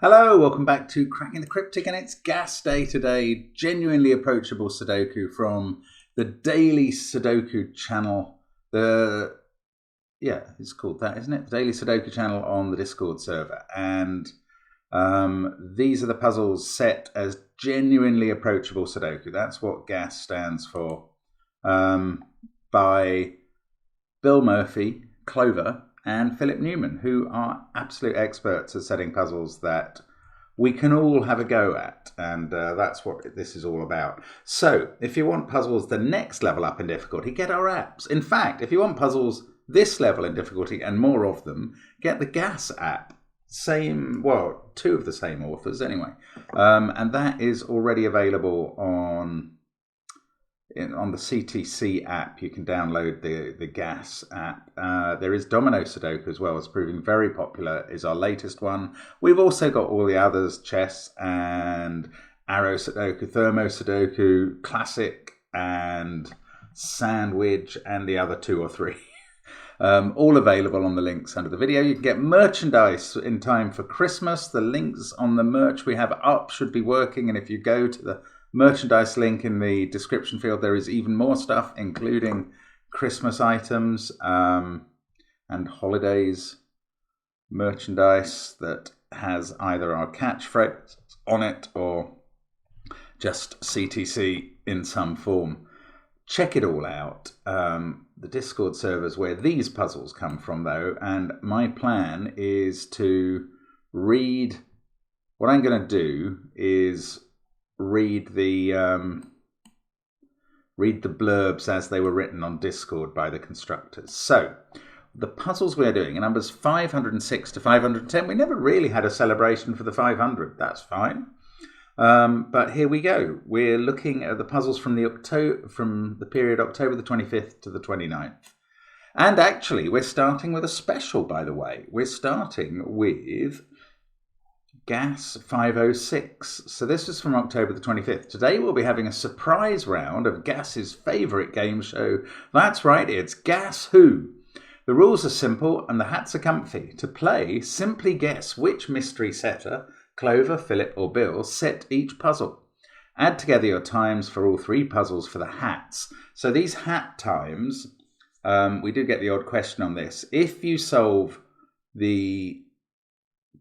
Hello, welcome back to Cracking the Cryptic, and it's gas day today. Genuinely approachable Sudoku from the Daily Sudoku channel. It's called that, isn't it? The Daily Sudoku channel on the Discord server. And these are the puzzles set as genuinely approachable Sudoku. That's what GAS stands for. By Bill Murphy, Clover, and Philip Newman, who are absolute experts at setting puzzles that we can all have a go at, and that's what this is all about. So, if you want puzzles the next level up in difficulty, get our apps. In fact, if you want puzzles this level in difficulty and more of them, get the GAS app. Two of the same authors anyway, and that is already available on the CTC app. You can download the GAS app. There is Domino Sudoku as well. It's proving very popular, is our latest one. We've also got all the others, Chess and Arrow Sudoku, Thermo Sudoku, Classic and Sandwich, and the other two or three. All available on the links under the video. You can get merchandise in time for Christmas. The links on the merch we have up should be working, and if you go to the merchandise link in the description field, there is even more stuff, including Christmas items and holidays merchandise that has either our catchphrase on it or just CTC in some form. Check it all out. The Discord servers where these puzzles come from, though, and my plan is to read. What I'm going to do is read the blurbs as they were written on Discord by the constructors. So, the puzzles we're doing are numbers 506 to 510. We never really had a celebration for the 500. That's fine. But here we go. We're looking at the puzzles from the period October the 25th to the 29th. And actually, we're starting with a special, by the way. We're starting with GAS 506. So this is from October the 25th. Today we'll be having a surprise round of GAS's favourite game show. That's right, it's Guess Who. The rules are simple and the hats are comfy. To play, simply guess which mystery setter, Clover, Philip or Bill, set each puzzle. Add together your times for all three puzzles for the hats. So these hat times, we do get the odd question on this. If you solve the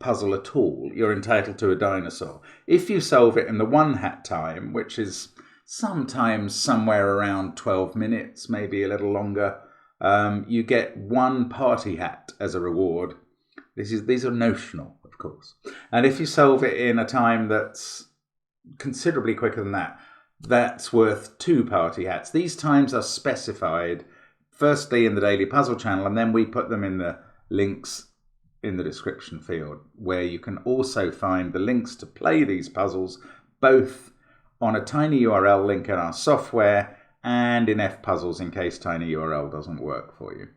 puzzle at all, you're entitled to a dinosaur. If you solve it in the one hat time, which is sometimes somewhere around 12 minutes, maybe a little longer, you get one party hat as a reward. These are notional, of course. And if you solve it in a time that's considerably quicker than that, that's worth two party hats. These times are specified firstly in the Daily Puzzle channel, and then we put them in the links in the description field, where you can also find the links to play these puzzles, both on a tiny URL link in our software and in FPuzzles in case tiny URL doesn't work for you.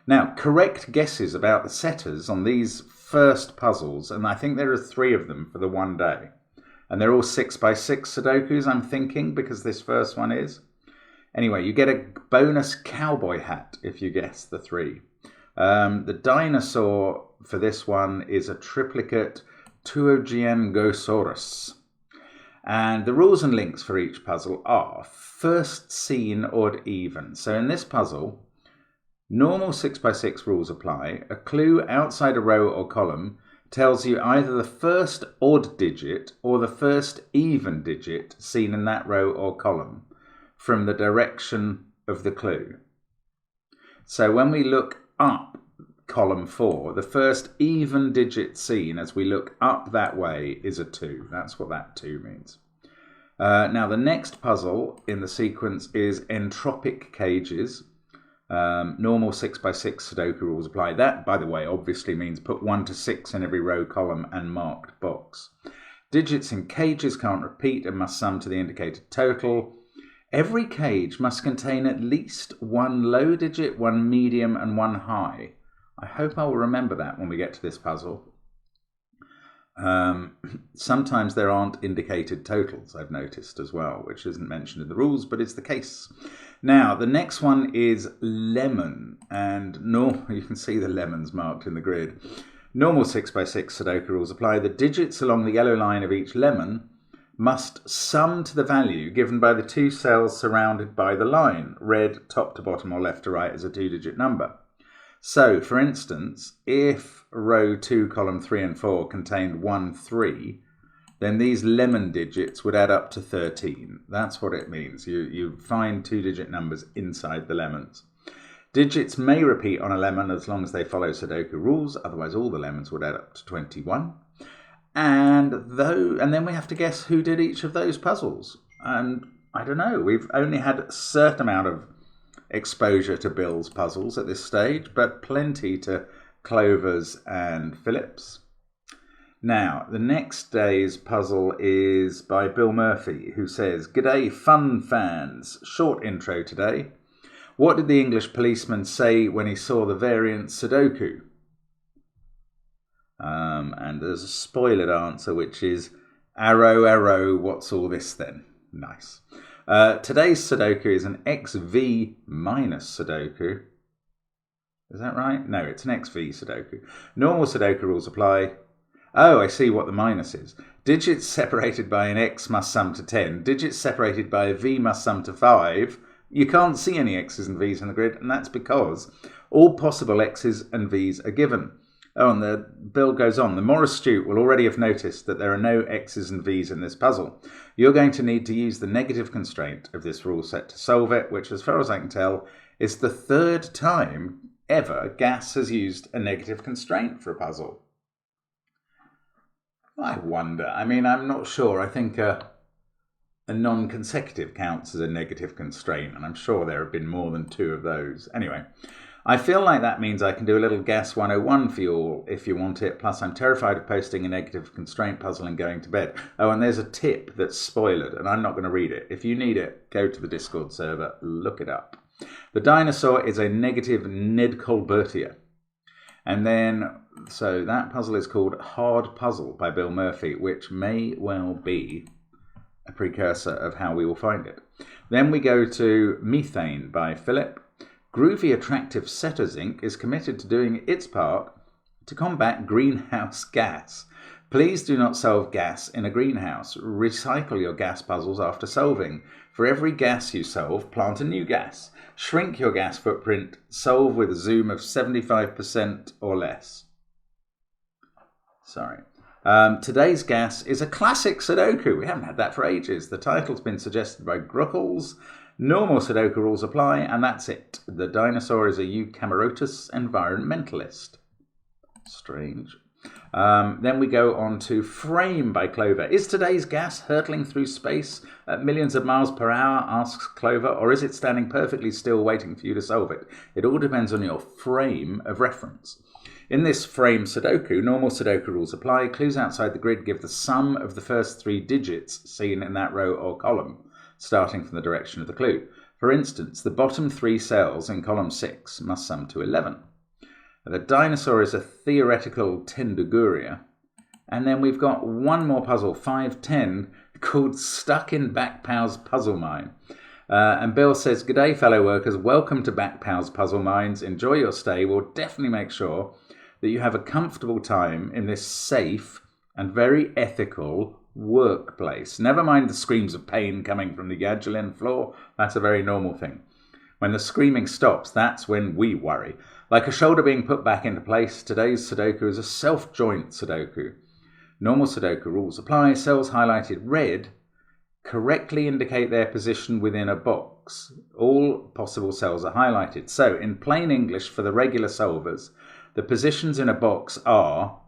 Now, correct guesses about the setters on these first puzzles, and I think there are three of them for the one day. And they're all 6x6 Sudokus, I'm thinking, because this first one is. Anyway, you get a bonus cowboy hat if you guess the three. The dinosaur for this one is a triplicate Tuojiangosaurus. And the rules and links for each puzzle are first seen odd even. So in this puzzle, normal 6x6 rules apply. A clue outside a row or column tells you either the first odd digit or the first even digit seen in that row or column from the direction of the clue. So when we look up column 4, the first even digit seen as we look up that way is a 2. That's what that 2 means. Now the next puzzle in the sequence is Entropic cages. Normal 6x6 Sudoku rules apply. That, by the way, obviously means put 1 to 6 in every row, column and marked box. Digits in cages can't repeat and must sum to the indicated total. Every cage must contain at least one low digit, one medium and one high. I hope I will remember that when we get to this puzzle. Sometimes there aren't indicated totals, I've noticed as well, which isn't mentioned in the rules, but it's the case. Now, the next one is lemon, and you can see the lemons marked in the grid. Normal 6x6 Sudoku rules apply. The digits along the yellow line of each lemon must sum to the value given by the two cells surrounded by the line. Red, top to bottom or left to right is a 2-digit number. So, for instance, if row 2, column 3 and 4 contained 1, 3, then these lemon digits would add up to 13. That's what it means. You find 2-digit numbers inside the lemons. Digits may repeat on a lemon as long as they follow Sudoku rules, otherwise all the lemons would add up to 21. And then we have to guess who did each of those puzzles. And I don't know, we've only had a certain amount of exposure to Bill's puzzles at this stage, but plenty to Clover's and Philip's. Now, the next day's puzzle is by Bill Murphy, who says, "G'day fun fans, short intro today. What did the English policeman say when he saw the variant Sudoku?" And there's a spoiled answer, which is, "Arrow, arrow, what's all this then?" Nice. Today's Sudoku is an XV minus Sudoku. Is that right? No, it's an XV Sudoku. Normal Sudoku rules apply. Oh, I see what the minus is. Digits separated by an X must sum to 10. Digits separated by a V must sum to 5. You can't see any X's and V's in the grid, and that's because all possible X's and V's are given. Oh, and the bill goes on. The more astute will already have noticed that there are no X's and V's in this puzzle. You're going to need to use the negative constraint of this rule set to solve it, which, as far as I can tell, is the 3rd time ever Gas has used a negative constraint for a puzzle. I wonder. I mean, I'm not sure. I think a non-consecutive counts as a negative constraint, and I'm sure there have been more than 2 of those. Anyway, I feel like that means I can do a little Gas 101 for you all if you want it, plus I'm terrified of posting a negative constraint puzzle and going to bed. Oh, and there's a tip that's spoiled, and I'm not going to read it. If you need it, go to the Discord server, look it up. The dinosaur is a negative Ned Colbertia. And then, so that puzzle is called Hard Puzzle by Bill Murphy, which may well be a precursor of how we will find it. Then we go to Methane by Philip. Groovy Attractive Setters Inc. is committed to doing its part to combat greenhouse gas. Please do not solve gas in a greenhouse. Recycle your gas puzzles after solving. For every gas you solve, plant a new gas. Shrink your gas footprint. Solve with a zoom of 75% or less. Sorry. Today's gas is a classic Sudoku. We haven't had that for ages. The title's been suggested by Gruckles. Normal Sudoku rules apply, and that's it. The dinosaur is a Eucamerotus environmentalist. Strange. Then we go on to Frame by Clover. Is today's gas hurtling through space at millions of miles per hour, asks Clover, or is it standing perfectly still waiting for you to solve it? It all depends on your frame of reference. In this frame Sudoku, normal Sudoku rules apply. Clues outside the grid give the sum of the first 3 digits seen in that row or column, starting from the direction of the clue. For instance, the bottom 3 cells in column 6 must sum to 11. The dinosaur is a theoretical Tenduguria. And then we've got one more puzzle, 510, called Stuck in Bakpao's Puzzle Mine. And Bill says, "G'day, fellow workers. Welcome to Bakpao's Puzzle Mines. Enjoy your stay. We'll definitely make sure that you have a comfortable time in this safe and very ethical workplace. Never mind the screams of pain coming from the Yagellin floor. That's a very normal thing. When the screaming stops, that's when we worry. Like a shoulder being put back into place, today's Sudoku is a self-joint Sudoku. Normal Sudoku rules apply. Cells highlighted red correctly indicate their position within a box. All possible cells are highlighted. So, in plain English for the regular solvers, the positions in a box are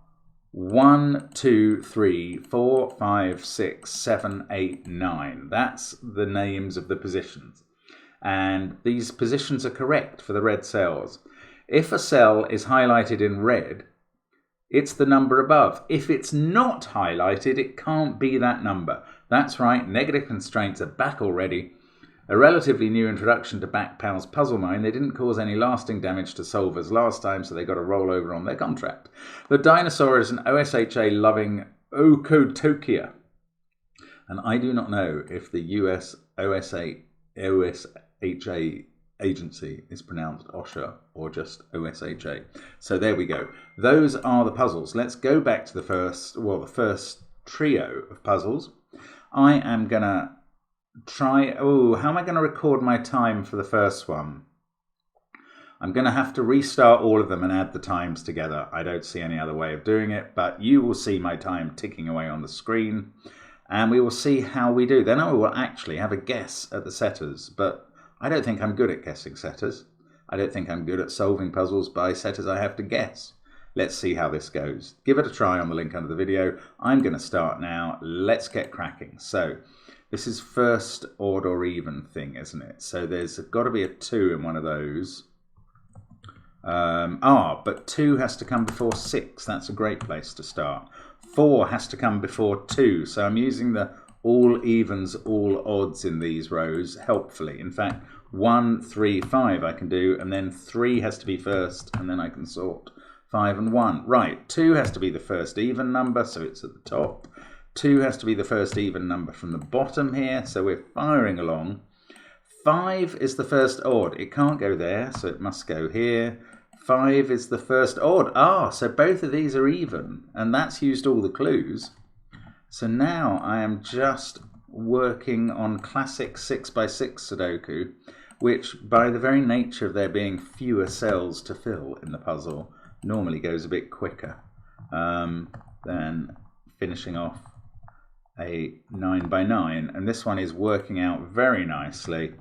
1, 2, 3, 4, 5, 6, 7, 8, 9. That's the names of the positions. And these positions are correct for the red cells. If a cell is highlighted in red, it's the number above. If it's not highlighted, it can't be that number. That's right, negative constraints are back already. A relatively new introduction to Bakpao's Puzzle Mine. They didn't cause any lasting damage to solvers last time, so they got a rollover on their contract. The dinosaur is an OSHA-loving Okotokia. And I do not know if the US OSHA agency is pronounced OSHA or just OSHA. So there we go. Those are the puzzles. Let's go back to the first trio of puzzles. I am going to try... Oh, how am I going to record my time for the first one? I'm going to have to restart all of them and add the times together. I don't see any other way of doing it, but you will see my time ticking away on the screen, and we will see how we do. Then I will actually have a guess at the setters, but I don't think I'm good at guessing setters. I don't think I'm good at solving puzzles by setters I have to guess. Let's see how this goes. Give it a try on the link under the video. I'm going to start now. Let's get cracking. So this is first odd or even thing, isn't it? So there's got to be a 2 in one of those. But 2 has to come before 6. That's a great place to start. 4 has to come before 2. So I'm using the all evens, all odds in these rows helpfully. In fact, 1, 3, 5 I can do, and then 3 has to be first, and then I can sort 5 and 1. Right, 2 has to be the first even number, so it's at the top. 2 has to be the first even number from the bottom here, so we're firing along. 5 is the first odd. It can't go there, so it must go here. 5 is the first odd. So both of these are even, and that's used all the clues. So now I am just working on classic 6x6 Sudoku, which by the very nature of there being fewer cells to fill in the puzzle, normally goes a bit quicker than finishing off a 9x9. And this one is working out very nicely.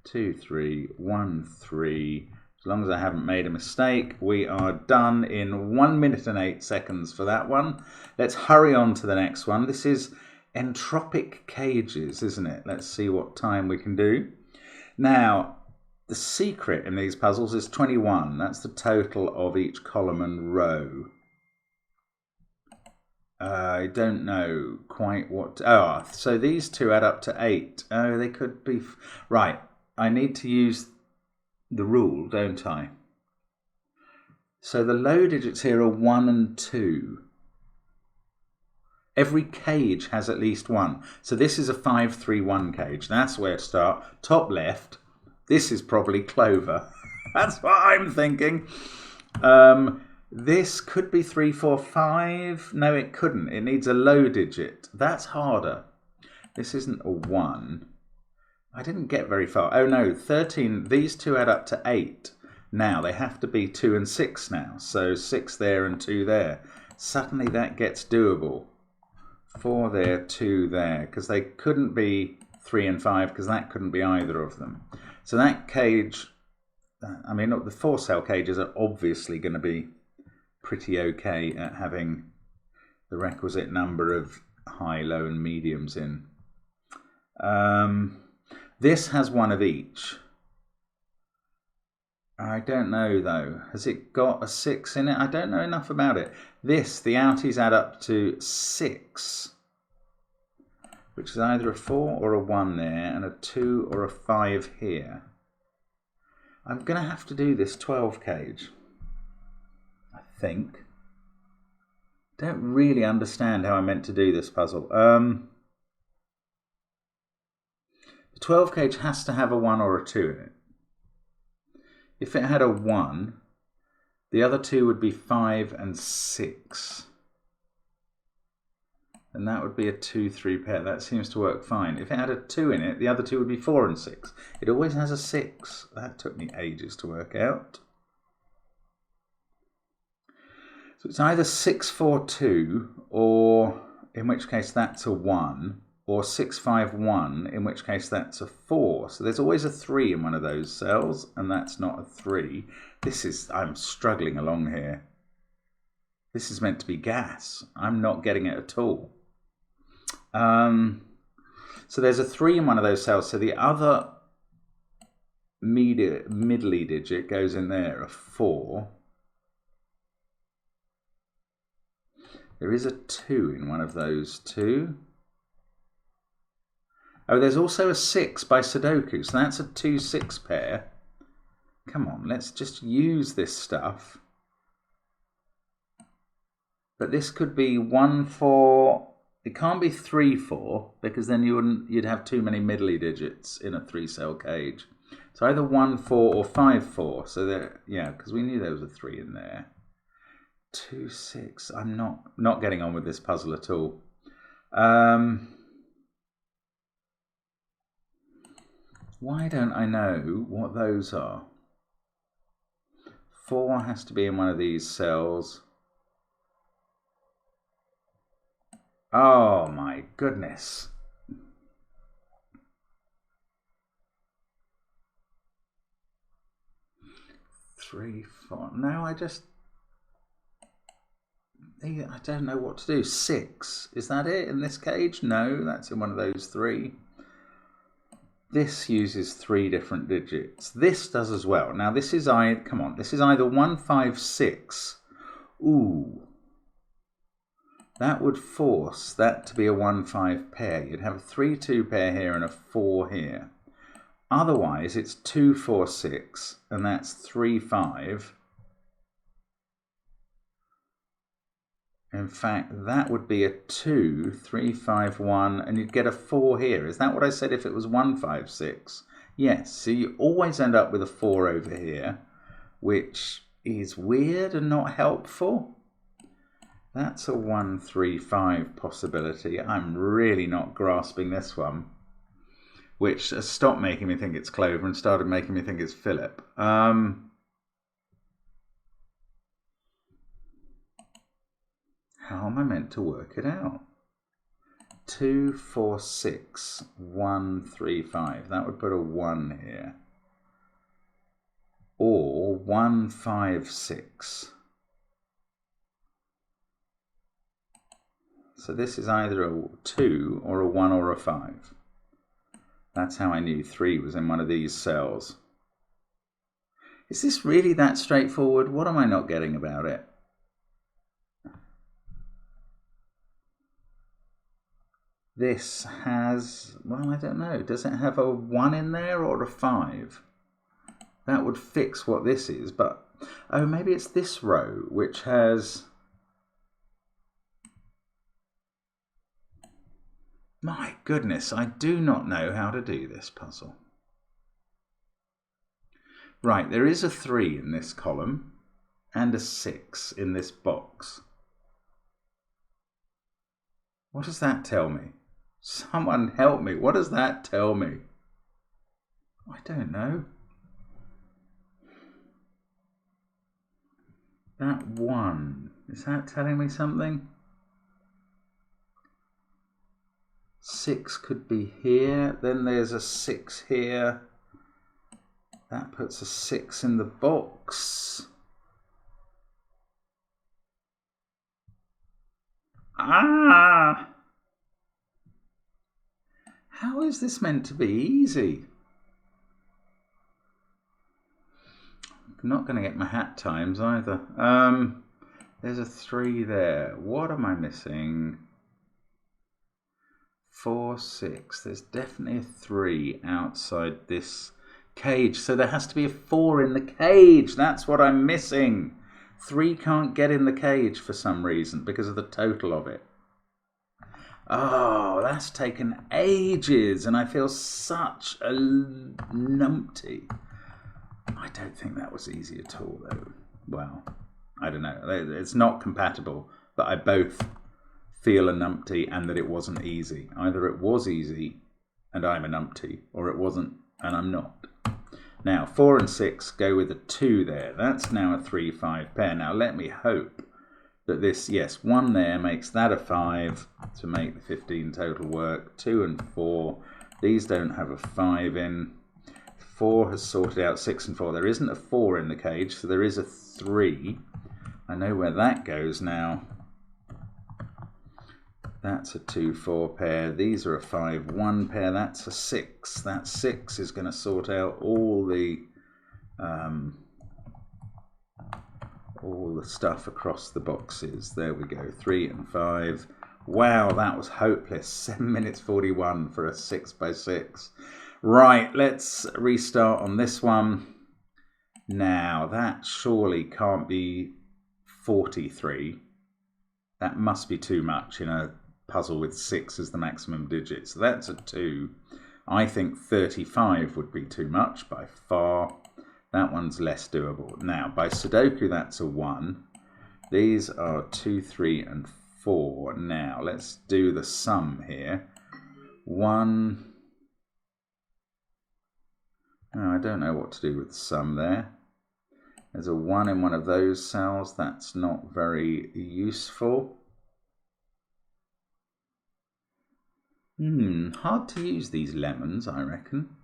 2, 3, 1, 3. As long as I haven't made a mistake, we are done in 1 minute and 8 seconds for that one. Let's hurry on to the next one. This is Entropic cages, isn't it? Let's see what time we can do. Now, the secret in these puzzles is 21. That's the total of each column and row. I don't know quite what... so these two add up to 8. Oh, they could be... Right, I need to use the rule, don't I? So the low digits here are 1 and 2. Every cage has at least 1. So this is a 5, 3, 1 cage. That's where to start. Top left. This is probably clover. That's what I'm thinking. This could be 3, 4, 5. No, it couldn't. It needs a low digit. That's harder. This isn't a 1. I didn't get very far. Oh no, 13. These two add up to 8. Now they have to be 2 and 6 now. So 6 there and 2 there. Suddenly that gets doable. 4 there, 2 there. Because they couldn't be 3 and 5 because that couldn't be either of them. So that cage, I mean, the 4-cell cages are obviously going to be pretty okay at having the requisite number of high, low and mediums in. This has 1 of each. I don't know though. Has it got a 6 in it? I don't know enough about it. This, the outies add up to 6, which is either a 4 or a 1 there, and a 2 or a 5 here. I'm going to have to do this 12 cage, I think. Don't really understand how I meant to do this puzzle. The 12 cage has to have a 1 or a 2 in it. If it had a 1, the other two would be 5 and 6. And that would be a 2, 3 pair. That seems to work fine. If it had a 2 in it, the other two would be 4 and 6. It always has a 6. That took me ages to work out. So it's either 6, 4, 2, or in which case that's a 1, or 6, 5, 1, in which case that's a 4. So there's always a 3 in one of those cells, and that's not a 3. I'm struggling along here. This is meant to be gas. I'm not getting it at all. So there's a 3 in one of those cells, so the other middly digit goes in there, a 4. There is a 2 in one of those two. Oh, there's also a 6 by Sudoku, so that's a 2, 6 pair. Come on, let's just use this stuff. But this could be 1, 4. It can't be 3, 4, because then you'd have too many middly digits in a 3-cell cage. So either 1, 4 or 5, 4. So there, yeah, because we knew there was a 3 in there. 2, 6. I'm not getting on with this puzzle at all. Why don't I know what those are? 4 has to be in one of these cells. Oh my goodness. Three, 4. No, I don't know what to do. 6. Is that it in this cage? No, that's in one of those 3. This uses 3 different digits. This does as well. Now this is this is either 1, 5, 6. Ooh. That would force that to be a 1, 5 pair. You'd have a 3, 2 pair here and a 4 here. Otherwise, it's 2, 4, 6, and that's 3, 5. In fact, that would be a 2, 3, 5, 1, and you'd get a 4 here. Is that what I said if it was 1, 5, 6? Yes, so you always end up with a 4 over here, which is weird and not helpful. That's a 1, 3, 5 possibility. I'm really not grasping this one, which has stopped making me think it's Clover and started making me think it's Philip. How am I meant to work it out? 2, 4, 6, 1, 3, 5. That would put a 1 here. Or 1, 5, 6. So this is either a 2 or a 1 or a 5. That's how I knew 3 was in one of these cells. Is this really that straightforward? What am I not getting about it? This has, well, I don't know. Does it have a 1 in there or a 5? That would fix what this is, but, oh, maybe it's this row, which has, my goodness, I do not know how to do this puzzle. Right, there is a 3 in this column and a 6 in this box. What does that tell me? Someone help me. What does that tell me? I don't know. That 1, is that telling me something? 6 could be here. Then there's a 6 here. That puts a 6 in the box. Ah! How is this meant to be easy? I'm not going to get my hat times either. There's a 3 there. What am I missing? 4, 6. There's definitely a 3 outside this cage. So there has to be a 4 in the cage. That's what I'm missing. 3 can't get in the cage for some reason because of the total of it. Oh, that's taken ages and I feel such a numpty. I don't think that was easy at all though. Well, I don't know. It's not compatible, but I both feel a numpty and that it wasn't easy. Either it was easy and I'm a numpty, or it wasn't and I'm not. Now, 4 and 6 go with a 2 there. That's now a 3, 5 pair. Now, let me hope that this, yes, 1 there makes that a 5 to make the 15 total work. 2 and 4, these don't have a 5 in. 4 has sorted out 6 and 4. There isn't a 4 in the cage, so there is a 3. I know where that goes now. That's a 2, 4 pair. These are a 5, 1 pair. That's a 6. That 6 is going to sort out all the stuff across the boxes. There we go. 3 and 5. Wow, that was hopeless. 7 minutes 41 for a 6 by 6. Right, let's restart on this one. Now, that surely can't be 43. That must be too much in a puzzle with 6 as the maximum digit. So that's a 2. I think 35 would be too much by far. That one's less doable. Now, by Sudoku, that's a 1. These are 2, 3, and 4. Now, let's do the sum here. 1. Oh, I don't know what to do with the sum there. There's a 1 in one of those cells. That's not very useful. Hard to use these lemons, I reckon.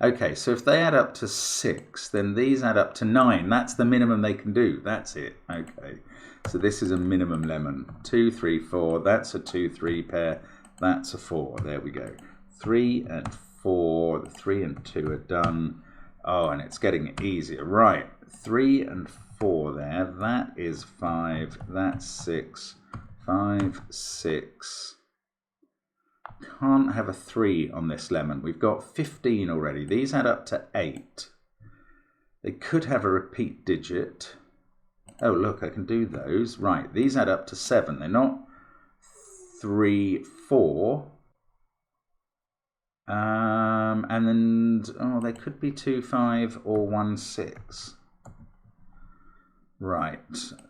Okay, so if they add up to 6, then these add up to 9. That's the minimum they can do. That's it. Okay, so this is a minimum lemon. 2, 3, 4. That's a 2, 3 pair. That's a 4. There we go. 3 and 4. The 3 and 2 are done. Oh, and it's getting easier. Right, 3 and 4 there. That is 5. That's 6. 5, 6. Can't have a 3 on this lemon. We've got 15 already. These add up to 8. They could have a repeat digit. Oh, look, I can do those. Right, these add up to 7. They're not 3, 4. And then, oh, they could be 2, 5 or 1, 6. Right,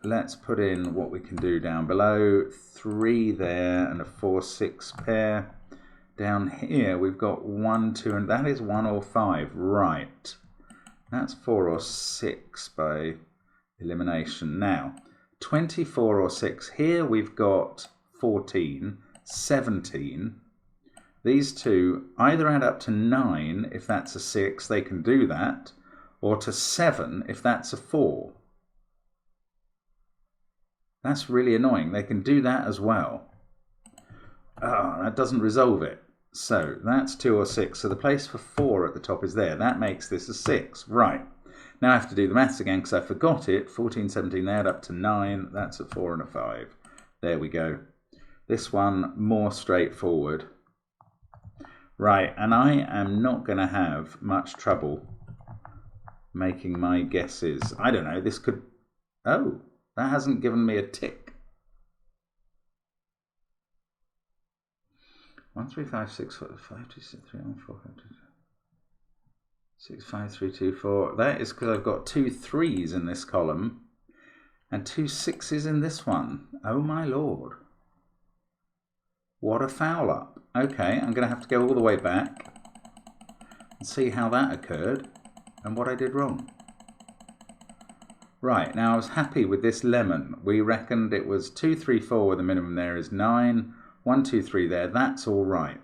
let's put in what we can do down below. 3 there and a 4, 6 pair. Down here we've got 1, 2, and that is 1 or 5. Right, that's 4 or 6 by elimination. Now, 24 or 6. Here we've got 14, 17. These two either add up to 9 if that's a 6, they can do that, or to 7 if that's a 4. That's really annoying. They can do that as well. Oh, that doesn't resolve it. So that's 2 or 6. So the place for 4 at the top is there. That makes this a 6. Right. Now I have to do the maths again because I forgot it. 14, 17, they add up to 9. That's a 4 and a 5. There we go. This one, more straightforward. Right, and I am not going to have much trouble making my guesses. I don't know, this could... Oh, that hasn't given me a tick. 1, 3, 5, 6, 4, 5, 2, 6, 3, 1, 4, 5, 2, 6, 5, 3, 2, 4. That is because I've got 2 3s in this column and 2 6s in this one. Oh my lord. What a foul up. Okay, I'm going to have to go all the way back and see how that occurred and what I did wrong. Right, now I was happy with this lemon. We reckoned it was 2, 3, 4 where the minimum there is 9. 1, 2, 3 there. That's all right.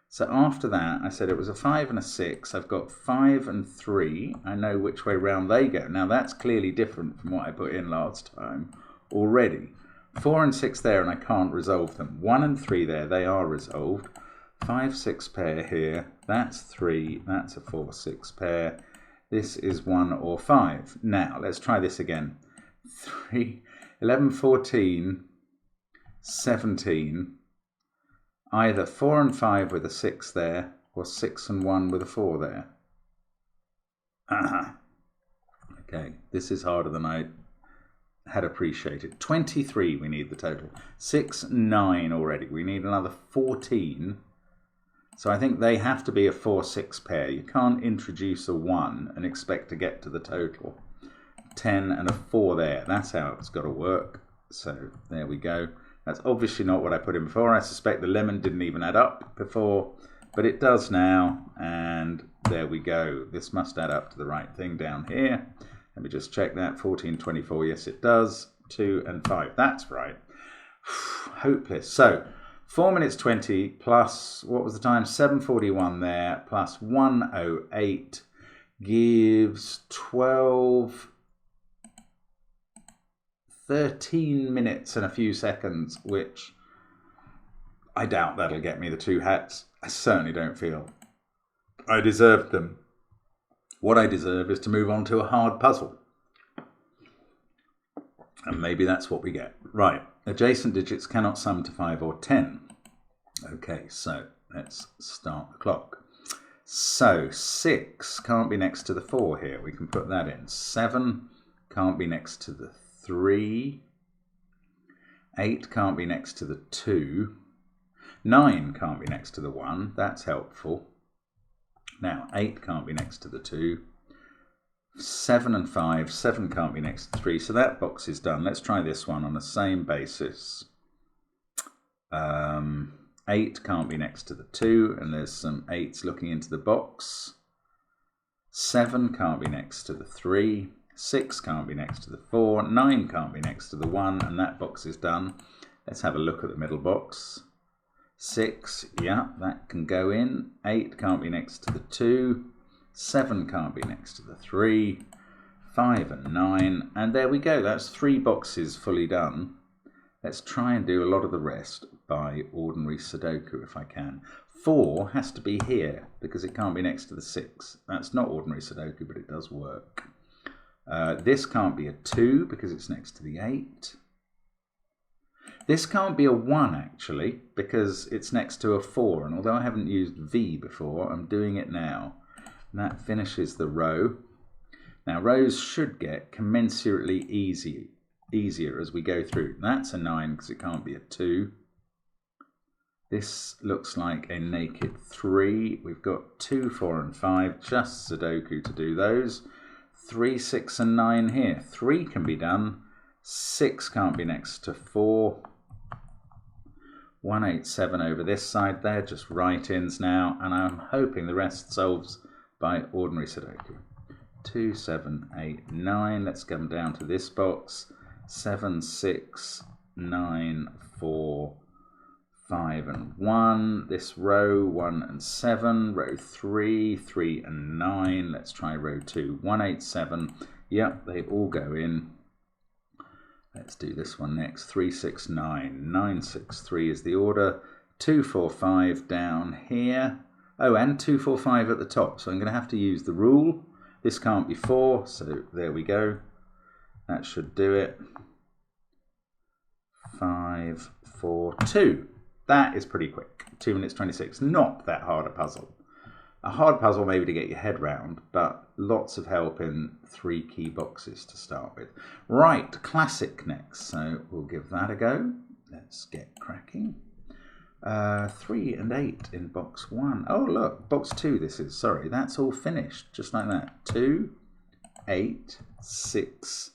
So after that, I said it was a 5 and a 6. I've got 5 and 3. I know which way round they go. Now that's clearly different from what I put in last time already. 4 and 6 there, and I can't resolve them. 1 and 3 there, they are resolved. 5, 6 pair here. That's 3. That's a 4, 6 pair. This is 1 or 5. Now, let's try this again. 3, 11, 14, 17. Either 4 and 5 with a 6 there, or 6 and 1 with a 4 there. Okay, this is harder than I had appreciated. 23 we need the total. 6, 9 already. We need another 14. So I think they have to be a 4, 6 pair. You can't introduce a 1 and expect to get to the total. 10 and a 4 there. That's how it's got to work. So there we go. That's obviously not what I put in before. I suspect the lemon didn't even add up before, but it does now. And there we go. This must add up to the right thing down here. Let me just check that. 14, 24. Yes, it does. 2 and 5. That's right. Hopeless. So 4 minutes 20 plus, what was the time? 7:41 there, plus 1:08 gives 13 minutes and a few seconds, which I doubt that'll get me the 2 hats. I certainly don't feel I deserved them. What I deserve is to move on to a hard puzzle. And maybe that's what we get. Right, adjacent digits cannot sum to 5 or 10. Okay, so let's start the clock. So 6 can't be next to the 4 here. We can put that in. 7 can't be next to the 3. 8 can't be next to the 2. 9 can't be next to the 1. That's helpful. Now, 8 can't be next to the 2. 7 and 5. 7 can't be next to 3. So that box is done. Let's try this one on the same basis. 8 can't be next to the 2. And there's some 8s looking into the box. 7 can't be next to the 3. 6 can't be next to the 4. 9 can't be next to the 1. And that box is done. Let's have a look at the middle box. 6, yeah, that can go in. 8 can't be next to the 2. 7 can't be next to the 3. 5 and 9. And there we go. That's 3 boxes fully done. Let's try and do a lot of the rest by ordinary Sudoku if I can. 4 has to be here because it can't be next to the 6. That's not ordinary Sudoku, but it does work. This can't be a 2 because it's next to the 8. This can't be a 1 actually because it's next to a 4, and although I haven't used V before, I'm doing it now. And that finishes the row. Now rows should get commensurately easier as we go through. That's a 9 because it can't be a 2. This looks like a naked 3. We've got 2, 4 and 5, just Sudoku to do those. 3, 6 and 9 here. 3 can be done. 6 can't be next to 4. 1, 8, 7 over this side there, just write-ins now, and I'm hoping the rest solves by ordinary Sudoku. 2, 7, 8, 9. Let's come down to this box. 7, 6, 9, 4, 5 and 1. This row 1 and 7. Row 3, 3 and 9. Let's try row 2. 1, 8, 7. Yep, they all go in. Let's do this one next. 3, 6, 9. 9, 6, 3 is the order. 2, 4, 5 down here. Oh, and 2, 4, 5 at the top. So I'm going to have to use the rule. This can't be 4, so there we go. That should do it. 5, 4, 2. That is pretty quick. 2 minutes 26. Not that hard a puzzle. A hard puzzle maybe to get your head round, but lots of help in 3 key boxes to start with. Right, classic next. So we'll give that a go. Let's get cracking. 3 and 8 in box 1. Oh, look, box 2 this is. Sorry, that's all finished, just like that. 2, 8, 6,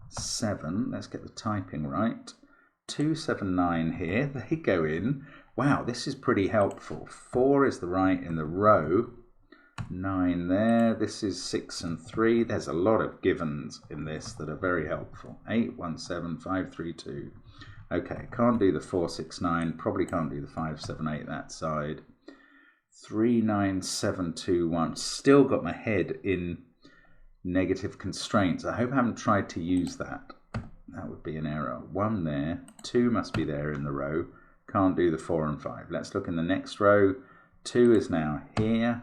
7. Let's get the typing right. 2, 7, 9 here. They go in. Wow, this is pretty helpful. 4 is the right in the row. 9 there. This is 6 and 3. There's a lot of givens in this that are very helpful. 8, 1, 7, 5, 3, 2. Okay, can't do the 4, 6, 9. Probably can't do the 5, 7, 8 that side. 3, 9, 7, 2, 1. Still got my head in negative constraints. I hope I haven't tried to use that. That would be an error. 1 there. 2 must be there in the row. Can't do the 4 and 5. Let's look in the next row. 2 is now here.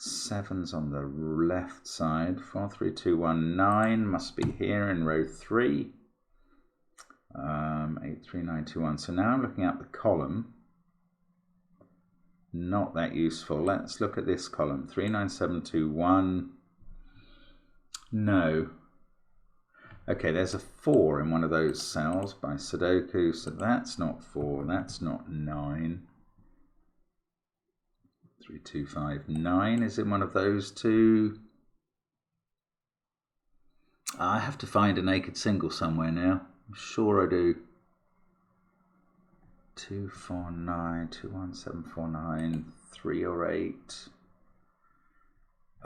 7's on the left side. 4, 3, 2, 1, 9 must be here in row 3. 8, 3, 9, 2, 1. So now I'm looking at the column. Not that useful. Let's look at this column. 3, 9, 7, 2, 1. No. Okay, there's a 4 in one of those cells by Sudoku, so that's not 4, that's not 9. 3, 2, 5, 9 is in one of those two. I have to find a naked single somewhere now. I'm sure I do. 2, 4, 9, 2, 1, 7, 4, 9, 3 or 8.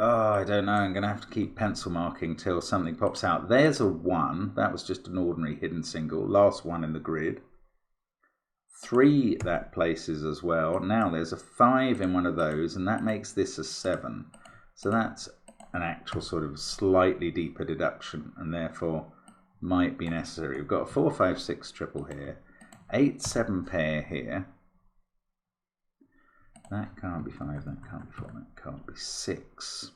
Oh, I don't know. I'm going to have to keep pencil marking till something pops out. There's a 1. That was just an ordinary hidden single. Last one in the grid. 3 that places as well. Now there's a 5 in one of those, and that makes this a 7. So that's an actual sort of slightly deeper deduction, and therefore might be necessary. We've got a 4, 5, 6 triple here. 8, 7 pair here. That can't be 5, that can't be 4, that can't be 6.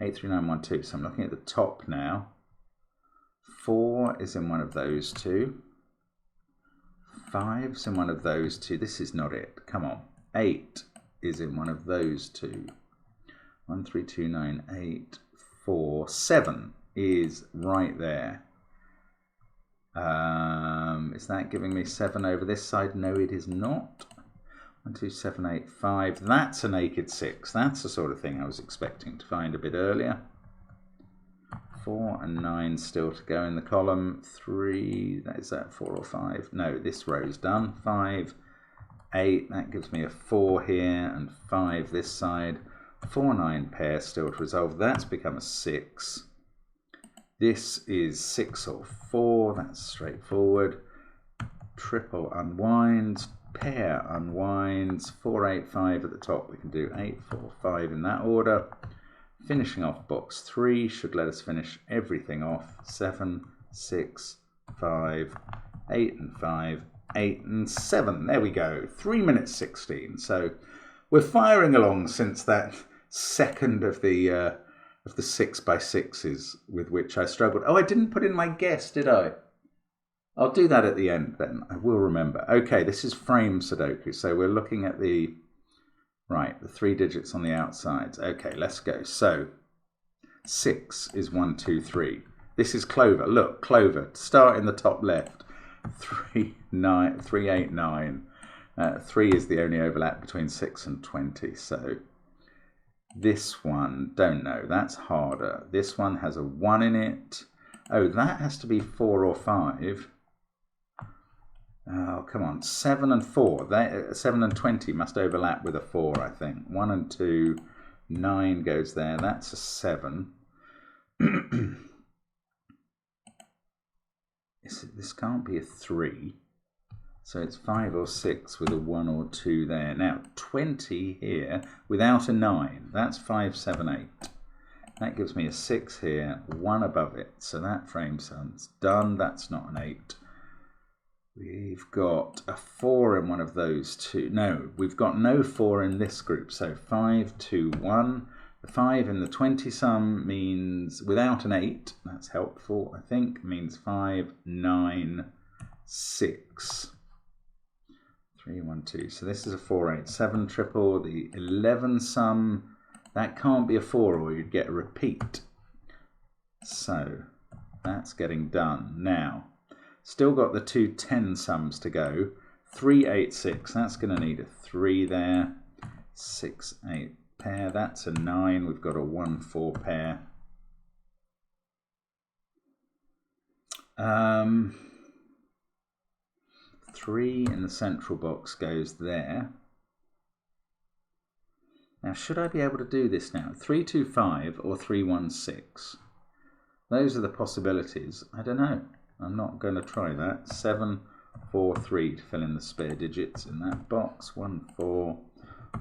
8, 3, 9, 1, 2. So I'm looking at the top now. 4 is in one of those two. 5's in one of those two. This is not it. Come on. 8 is in one of those two. 1, 3, 2, 9, 8, 4. 7 is right there. Is that giving me 7 over this side? No, it is not. 1, 2, 7, 8, 5. That's a naked 6. That's the sort of thing I was expecting to find a bit earlier. 4 and 9 still to go in the column. 3, is that 4 or 5? No, this row's done. 5, 8, that gives me a 4 here, and 5 this side. 4, 9 pair still to resolve. That's become a 6. This is 6 or 4. That's straightforward. Triple unwinds. Pair unwinds. 4, 8, 5 at the top. We can do 8, 4, 5 in that order. Finishing off box 3 should let us finish everything off. 7, 6, 5, 8 and 5, 8 and 7. There we go. 3 minutes 16. So we're firing along since that second of the 6x6s with which I struggled. Oh, I didn't put in my guess, did I? I'll do that at the end then. I will remember. Okay, this is frame Sudoku. So we're looking at the 3 digits on the outsides. Okay, let's go. So 6 is 1, 2, 3. This is clover. Look, clover. Start in the top left. 3, 9, 3, 8, 9. 3 is the only overlap between 6 and 20. So this one, don't know. That's harder. This one has a 1 in it. Oh, that has to be 4 or 5. Oh, come on. 7 and 4. 7 and 20 must overlap with a 4, I think. 1 and 2. 9 goes there. That's a 7. This can't be a 3. So it's 5 or 6 with a 1 or 2 there. Now, 20 here without a 9. That's 5, 7, 8. That gives me a 6 here, 1 above it. So that frame sun's done. That's not an 8. We've got a 4 in one of those two. No, we've got no 4 in this group. So 5, 2, 1. The 5 in the 20 sum means without an 8. That's helpful, I think. Means 5, 9, 6. 3, 1, 2. So this is a 4, 8, 7 triple. The 11 sum, that can't be a 4 or you'd get a repeat. So that's getting done. Now, still got the 2 10 sums to go. 3, 8, 6. That's going to need a 3 there. 6, 8 pair. That's a 9. We've got a 1, 4 pair. 3 in the central box goes there. Now, should I be able to do this now? 3, 2, 5 or 3, 1, 6? Those are the possibilities. I don't know. I'm not going to try that. 7, 4, 3 to fill in the spare digits in that box. 1, 4,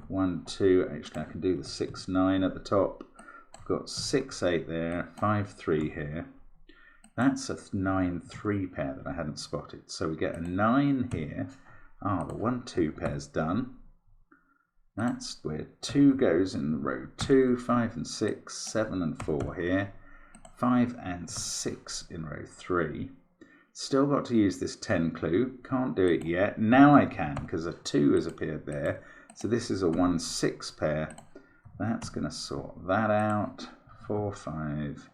1, 2. Actually, I can do the 6, 9 at the top. I've got 6, 8 there. 5, 3 here. That's a 9, 3 pair that I hadn't spotted. So we get a 9 here. Ah, the 1, 2 pair's done. That's where 2 goes in row 2, 5 and 6, 7 and 4 here. 5 and 6 in row 3. Still got to use this 10 clue. Can't do it yet. Now I can because a 2 has appeared there. So this is a 1, 6 pair. That's going to sort that out. 4, 5,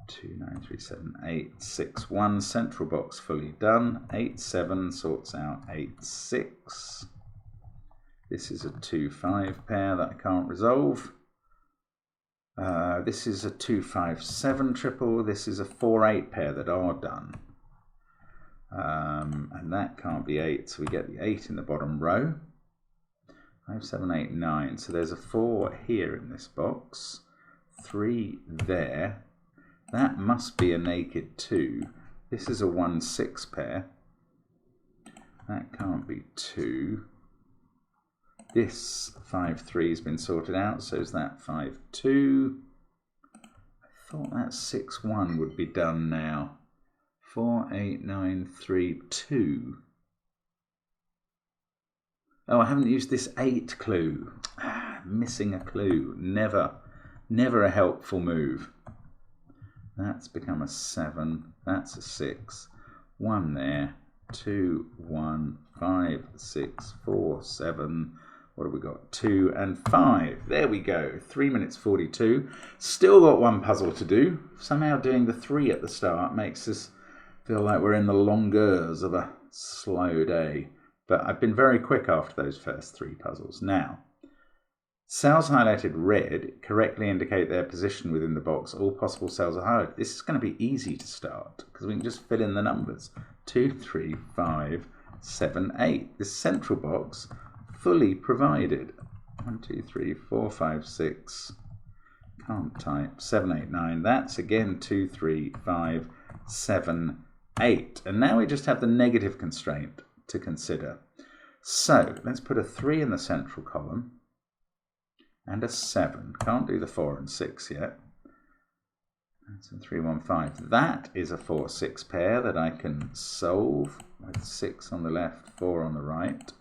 2, 9, 3, 7, 8, 6, 1. Central box fully done. 8, 7 sorts out 8, 6. This is a 2, 5 pair that I can't resolve. This is a 2, 5, 7 triple. This is a 4, 8 pair that are done. And that can't be 8, so we get the 8 in the bottom row. 5, 7, 8, 9. So there's a 4 here in this box. 3 there. That must be a naked 2. This is a 1, 6 pair. That can't be 2. This 5, 3 has been sorted out, so is that 5, 2. I thought that 6, 1 would be done now. 4, 8, 9, 3, 2. Oh, I haven't used this 8 clue. Missing a clue. Never a helpful move. That's become a 7. That's a 6. 1 there. 2, 1, 5, 6, 4, 7. What have we got? 2 and 5. There we go. 3 minutes 42. Still got one puzzle to do. Somehow doing the 3 at the start makes us Feel like we're in the longeurs of a slow day. But I've been very quick after those first 3 puzzles. Now, cells highlighted red correctly indicate their position within the box. All possible cells are highlighted. This is going to be easy to start because we can just fill in the numbers. 2, 3, 5, 7, 8. This central box fully provided. 1, 2, 3, 4, 5, 6. Can't type. 7, 8, 9. That's again 2, 3, 5, 7, 8. And now we just have the negative constraint to consider. So let's put a 3 in the central column and a 7. Can't do the 4 and 6 yet. That's a 3, 1, 5. That is a 4, 6 pair that I can solve with 6 on the left, 4 on the right.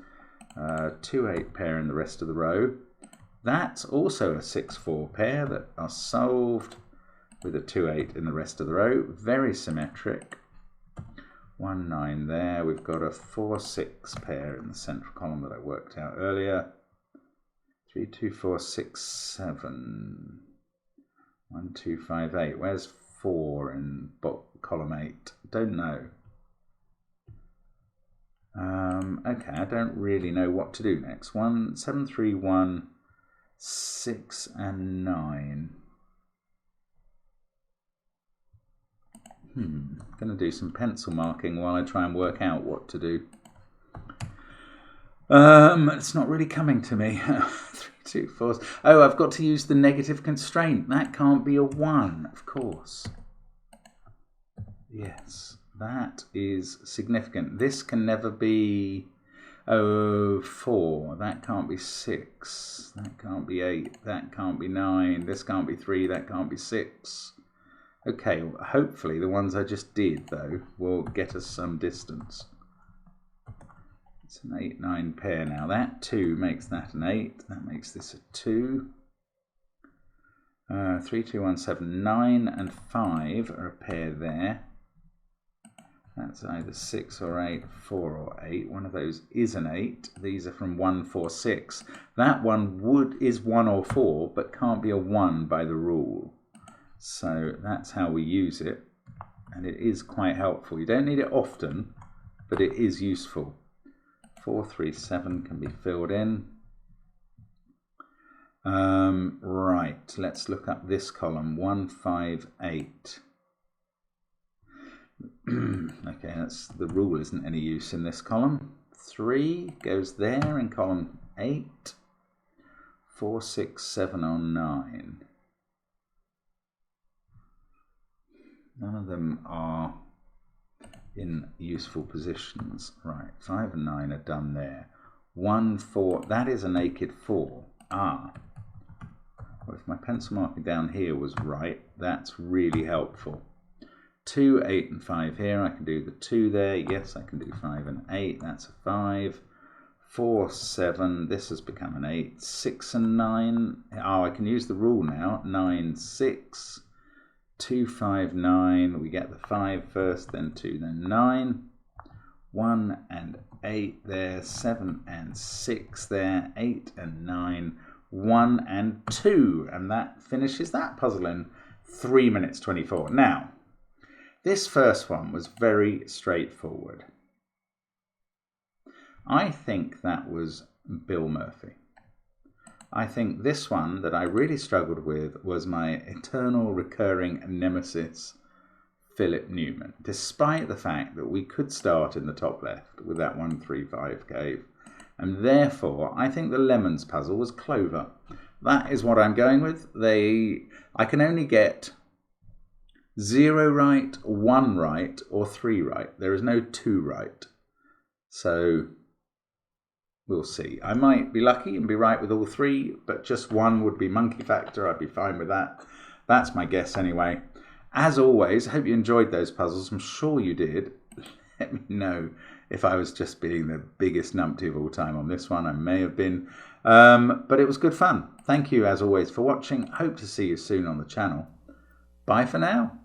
2, 8 pair in the rest of the row. That's also a 6, 4 pair that are solved with a 2, 8 in the rest of the row. Very symmetric. 1, 9 there. We've got a 4, 6 pair in the central column that I worked out earlier. 3, 2, 4, 6, 7. 1, 2, 5, 8. Where's 4 in column 8? Don't know. Okay, I don't really know what to do next. 1, 7, 3, 1, 6 and 9. I'm going to do some pencil marking while I try and work out what to do. It's not really coming to me. 3, 2, 4. Oh, I've got to use the negative constraint. That can't be a 1, of course. Yes, that is significant. This can never be 4. That can't be 6. That can't be 8. That can't be 9. This can't be 3. That can't be 6. Okay, hopefully the ones I just did, though, will get us some distance. It's an 8, 9 pair now. That 2 makes that an 8. That makes this a 2. 3, 2, 1, 7, 9 and 5 are a pair there. That's either 6 or 8, 4 or 8. One of those is an 8. These are from 1, 4, 6. That one is 1 or 4, but can't be a 1 by the rule. So that's how we use it, and it is quite helpful. You don't need it often, but it is useful. 4, 3, 7 can be filled in. Right, let's look up this column, 1, 5, 8. Okay, the rule isn't any use in this column. 3 goes there in column 8. 4, 6, 7 or 9. None of them are in useful positions. Right, 5 and 9 are done there. 1, 4, that is a naked 4. Well, if my pencil marker down here was right, that's really helpful. 2, 8 and 5 here. I can do the 2 there. Yes, I can do 5 and 8. That's a 5. 4, 7. This has become an 8. 6 and 9. I can use the rule now. 9, 6. 2, 5, 9. We get the 5 first, then 2, then 9. 1 and 8 there. 7 and 6 there. 8 and 9. 1 and 2. And that finishes that puzzle in 3 minutes 24. Now, this first one was very straightforward. I think that was Bill Murphy. I think this one that I really struggled with was my eternal recurring nemesis, Philip Newman, despite the fact that we could start in the top left with that 1, 3, 5 cave. And therefore, I think the lemons puzzle was Clover. That is what I'm going with. I can only get 0 right, 1 right, or 3 right. There is no 2 right. So we'll see. I might be lucky and be right with all 3, but just 1 would be monkey factor. I'd be fine with that. That's my guess anyway. As always, I hope you enjoyed those puzzles. I'm sure you did. Let me know if I was just being the biggest numpty of all time on this one. I may have been. But it was good fun. Thank you, as always, for watching. Hope to see you soon on the channel. Bye for now.